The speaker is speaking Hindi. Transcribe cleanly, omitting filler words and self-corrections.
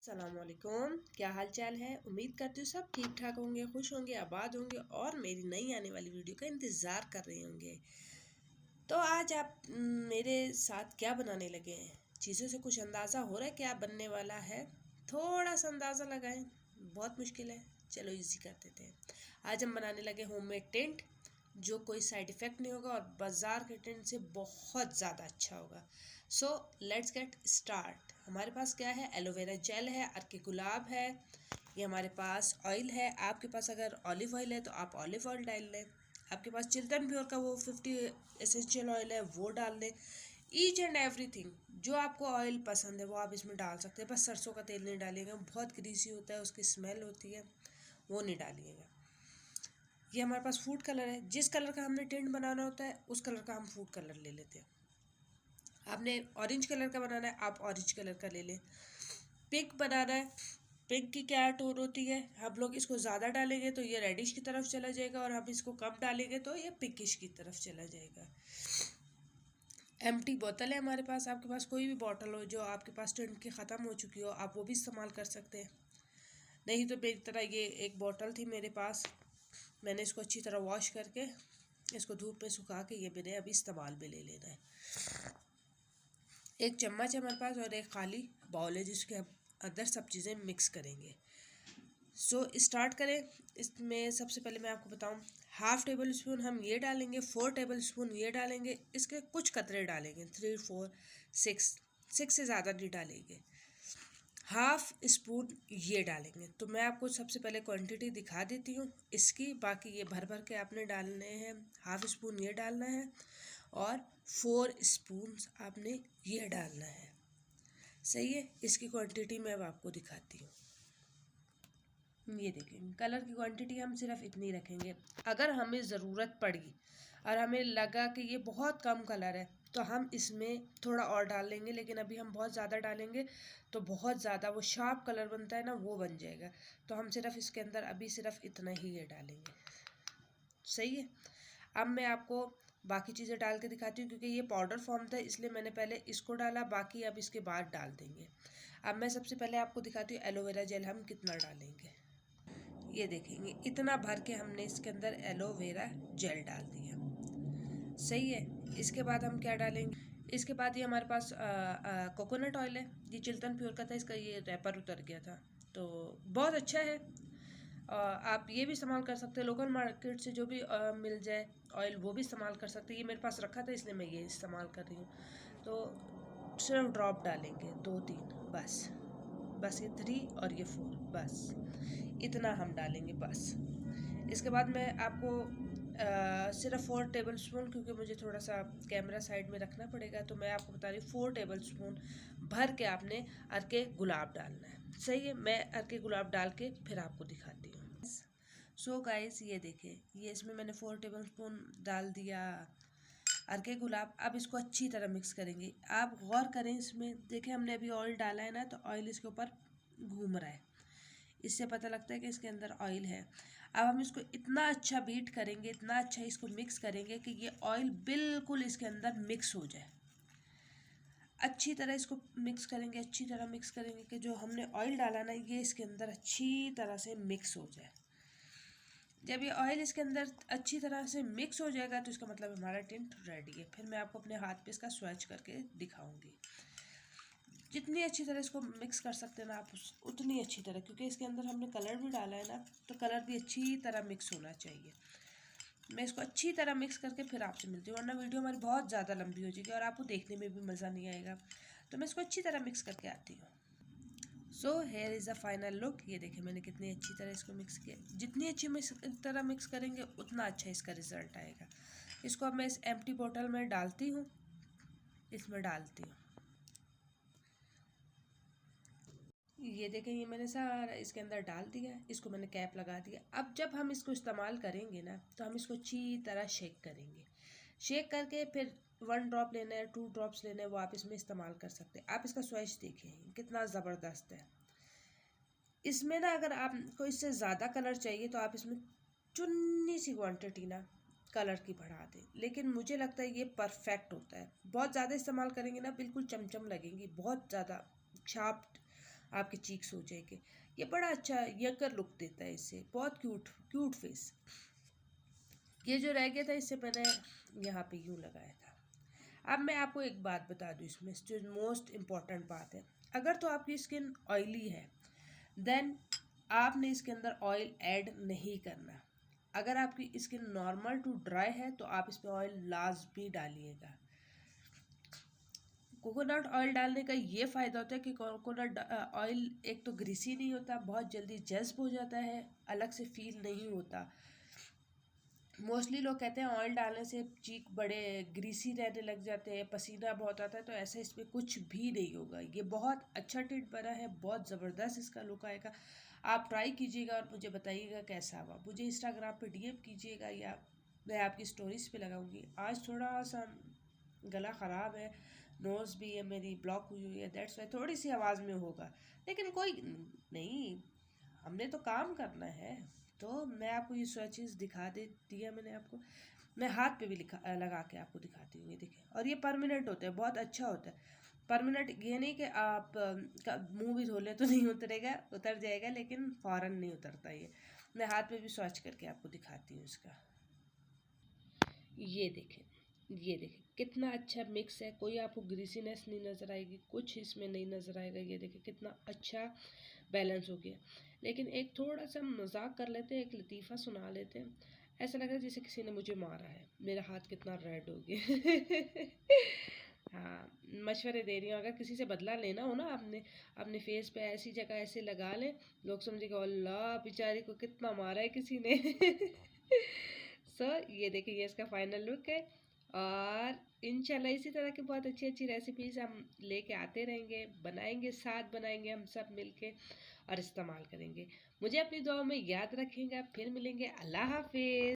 अस्सलामुअलैकुम, क्या हाल चाल है। उम्मीद करती हूँ सब ठीक ठाक होंगे, खुश होंगे, आबाद होंगे और मेरी नई आने वाली वीडियो का इंतज़ार कर रहे होंगे। तो आज आप मेरे साथ क्या बनाने लगे हैं। चीज़ों से कुछ अंदाज़ा हो रहा है क्या बनने वाला है। थोड़ा सा अंदाज़ा लगाएं, बहुत मुश्किल है, चलो इजी कर देते हैं। आज हम बनाने लगे होममेड टेंट, जो कोई साइड इफ़ेक्ट नहीं होगा और बाज़ार के टेंट से बहुत ज़्यादा अच्छा होगा। So let's get start. हमारे पास क्या है, एलोवेरा जेल है, अर्के गुलाब है, ये हमारे पास ऑयल है। आपके पास अगर ऑलिव ऑयल है तो आप ऑलिव ऑयल डाल लें। आपके पास चिल्टन प्योर का वो 50 एसेंशियल ऑयल है, वो डाल लें। ईच एंड एवरीथिंग जो आपको ऑयल पसंद है वो आप इसमें डाल सकते हैं। बस सरसों का तेल नहीं डालिएगा, बहुत ग्रीसी होता है, उसकी स्मेल होती है, वो नहीं डालिएगा। ये हमारे पास फूड कलर है, जिस कलर का हमने टेंट बनाना होता है उस कलर का हम फूड कलर ले लेते हैं। आपने ऑरेंज कलर का बनाना है, आप ऑरेंज कलर का ले लें। पिंक बनाना है, पिंक की क्या टोन होती है, हम लोग इसको ज़्यादा डालेंगे तो ये रेडिश की तरफ चला जाएगा और हम इसको कम डालेंगे तो ये पिंकिश की तरफ चला जाएगा। एम्प्टी बोतल है हमारे पास, आपके पास कोई भी बोतल हो जो आपके पास टेंट की ख़त्म हो चुकी हो, आप वो भी इस्तेमाल कर सकते हैं। नहीं तो मेरी तरह ये एक बोतल थी मेरे पास, मैंने इसको अच्छी तरह वॉश करके इसको धूप में सुखा के ये मैंने अभी इस्तेमाल में ले लेना है। एक चम्मच है हमारे पास और एक खाली बाउल है जिसके हम अंदर सब चीज़ें मिक्स करेंगे। सो स्टार्ट करें। इसमें सबसे पहले मैं आपको बताऊं, 1/2 टेबल स्पून हम ये डालेंगे, 4 टेबल स्पून ये डालेंगे, इसके कुछ कतरे डालेंगे, 3 4 6 से ज़्यादा नहीं डालेंगे। 1/2 स्पून ये डालेंगे। तो मैं आपको सबसे पहले क्वांटिटी दिखा देती हूँ इसकी, बाकी ये भर भर के आपने डालने हैं। 1/2 स्पून ये डालना है और 4 स्पून आपने ये डालना है। सही है, इसकी क्वांटिटी मैं अब आपको दिखाती हूँ। ये देखें, कलर की क्वांटिटी हम सिर्फ इतनी रखेंगे। अगर हमें ज़रूरत पड़ी और हमें लगा कि ये बहुत कम कलर है तो हम इसमें थोड़ा और डाल लेंगे, लेकिन अभी हम बहुत ज़्यादा डालेंगे तो बहुत ज़्यादा वो शार्प कलर बनता है ना, वो बन जाएगा। तो हम सिर्फ इसके अंदर अभी सिर्फ इतना ही ये डालेंगे। सही है, अब मैं आपको बाकी चीज़ें डाल के दिखाती हूँ, क्योंकि ये पाउडर फॉर्म था इसलिए मैंने पहले इसको डाला, बाकी अब इसके बाद डाल देंगे। अब मैं सबसे पहले आपको दिखाती हूँ एलोवेरा जेल हम कितना डालेंगे। ये देखेंगे, इतना भर के हमने इसके अंदर एलोवेरा जेल डाल दिया। सही है, इसके बाद हम क्या डालेंगे, इसके बाद ये हमारे पास कोकोनट ऑयल है, ये चिल्टन प्योर का था, इसका ये रैपर उतर गया था तो बहुत अच्छा है। आप ये भी इस्तेमाल कर सकते हैं, लोकल मार्केट से जो भी मिल जाए ऑयल वो भी इस्तेमाल कर सकते हैं। ये मेरे पास रखा था इसलिए मैं ये इस्तेमाल कर रही हूँ। तो सिर्फ ड्रॉप डालेंगे, 2-3 बस ये 3 और ये 4, बस इतना हम डालेंगे बस। इसके बाद मैं आपको सिर्फ 4 टेबल स्पून, क्योंकि मुझे थोड़ा सा कैमरा साइड में रखना पड़ेगा, तो मैं आपको बता रही हूँ 4 टेबल स्पून भर के आपने अर्के गुलाब डालना है। सही है, मैं अर्के गुलाब डाल के फिर आपको दिखाती हूँ। सो गाइस, ये देखें, ये इसमें मैंने 4 टेबल स्पून डाल दिया अर्के गुलाब। अब इसको अच्छी तरह मिक्स करेंगे। आप गौर करें, इसमें देखें हमने अभी ऑयल डाला है ना, तो ऑयल इसके ऊपर घूम रहा है, इससे पता लगता है कि इसके अंदर ऑयल है। अब हम इसको इतना अच्छा बीट करेंगे, इतना अच्छा इसको मिक्स करेंगे कि ये ऑयल बिल्कुल इसके अंदर मिक्स हो जाए। अच्छी तरह इसको मिक्स करेंगे, अच्छी तरह मिक्स करेंगे कि जो हमने ऑयल डाला ना ये इसके अंदर अच्छी तरह से मिक्स हो जाए। जब ये ऑयल इसके अंदर अच्छी तरह से मिक्स हो जाएगा तो इसका मतलब हमारा टेंट रेडी है। फिर मैं आपको अपने हाथ पे इसका स्वैच करके दिखाऊंगी। जितनी अच्छी तरह इसको मिक्स कर सकते हैं ना आप, उतनी अच्छी तरह, क्योंकि इसके अंदर हमने कलर भी डाला है ना, तो कलर भी अच्छी तरह मिक्स होना चाहिए। मैं इसको अच्छी तरह मिक्स करके फिर आपसे मिलती हूँ, वरना वीडियो हमारी बहुत ज़्यादा लंबी हो जाएगी और आपको देखने में भी मज़ा नहीं आएगा। तो मैं इसको अच्छी तरह मिक्स करके आती हूँ। So here is a final look. ये देखें मैंने कितनी अच्छी तरह इसको मिक्स किया। जितनी अच्छी तरह मिक्स करेंगे उतना अच्छा इसका रिज़ल्ट आएगा। इसको अब मैं इस एम्प्टी बोतल में डालती हूँ, इसमें डालती हूँ। ये देखें, ये मैंने सारा इसके अंदर डाल दिया, इसको मैंने कैप लगा दिया। अब जब हम इसको इस्तेमाल करेंगे ना, तो हम इसको अच्छी तरह शेक करेंगे। शेक करके फिर 1 ड्रॉप लेना है, 2 ड्रॉप्स लेना है, वो आप इसमें इस्तेमाल कर सकते हैं। आप इसका स्वैच देखें कितना ज़बरदस्त है। इसमें ना अगर आपको इससे ज़्यादा कलर चाहिए तो आप इसमें चुन्नी सी क्वांटिटी ना कलर की बढ़ा दें, लेकिन मुझे लगता है ये परफेक्ट होता है। बहुत ज़्यादा इस्तेमाल करेंगे ना बिल्कुल चमचम लगेंगी, बहुत ज़्यादा शार्प आपके चीक्स हो जाएंगे। ये बड़ा अच्छा यंगर लुक देता है इससे, बहुत क्यूट क्यूट फेस। ये जो रह गया था इससे मैंने यहाँ पे यूँ लगाया था। अब मैं आपको एक बात बता दूँ इसमें जो मोस्ट इम्पॉर्टेंट बात है, अगर तो आपकी स्किन ऑयली है देन आपने इसके अंदर ऑयल ऐड नहीं करना। अगर आपकी स्किन नॉर्मल टू ड्राई है तो आप इस पर ऑयल लाजमी डालिएगा। कोकोनट ऑयल डालने का ये फ़ायदा होता है कि कोकोनट ऑयल एक तो ग्रीसी नहीं होता, बहुत जल्दी जज्ब हो जाता है, अलग से फील नहीं होता। मोस्टली लोग कहते हैं ऑयल डालने से चीक बड़े ग्रीसी रहने लग जाते हैं, पसीना बहुत आता है, तो ऐसा इसमें कुछ भी नहीं होगा। ये बहुत अच्छा टिंट बना है, बहुत ज़बरदस्त इसका लुक आएगा। आप ट्राई कीजिएगा और मुझे बताइएगा कैसा हुआ। मुझे इंस्टाग्राम पे डीएम कीजिएगा या मैं आपकी स्टोरीज़ पे लगाऊंगी। आज थोड़ा सा गला ख़राब है, नोज़ भी है मेरी ब्लॉक हुई हुई है, दैट्स वाई थोड़ी सी आवाज़ में होगा, लेकिन कोई नहीं, हमने तो काम करना है। तो मैं आपको ये सारी चीज़ दिखा दे दिया मैंने आपको। मैं हाथ पे भी लगा के आपको दिखाती हूँ, ये देखिए। और ये परमानेंट होता है, बहुत अच्छा होता है परमानेंट। ये नहीं कि आप मुंह भी धो ले तो नहीं उतरेगा, उतर जाएगा, लेकिन फ़ौरन नहीं उतरता ये। मैं हाथ पे भी स्वच्छ करके आपको दिखाती हूँ इसका। ये देखें, ये देखें कितना अच्छा मिक्स है, कोई आपको ग्रीसीनेस नहीं नज़र आएगी, कुछ इसमें नहीं नज़र आएगा। ये देखें कितना अच्छा बैलेंस हो गया। लेकिन एक थोड़ा सा मजाक कर लेते हैं, एक लतीफ़ा सुना लेते हैं। ऐसा लग रहा है जैसे किसी ने मुझे मारा है, मेरा हाथ कितना रेड हो गया। हाँ, मशवरे दे रही हूँ, अगर किसी से बदला लेना हो ना आपने, अपने फेस पे ऐसी जगह ऐसे लगा लें, लोग समझेगा अल्लाह बेचारी को कितना मारा है किसी ने। ये देखिए, ये इसका फाइनल लुक है। और इंशाल्लाह इसी तरह की बहुत अच्छी अच्छी रेसिपीज़ हम लेके आते रहेंगे, बनाएंगे, साथ बनाएंगे हम सब मिलके और इस्तेमाल करेंगे। मुझे अपनी दुआ में याद रखेंगे। फिर मिलेंगे। अल्लाह हाफिज़।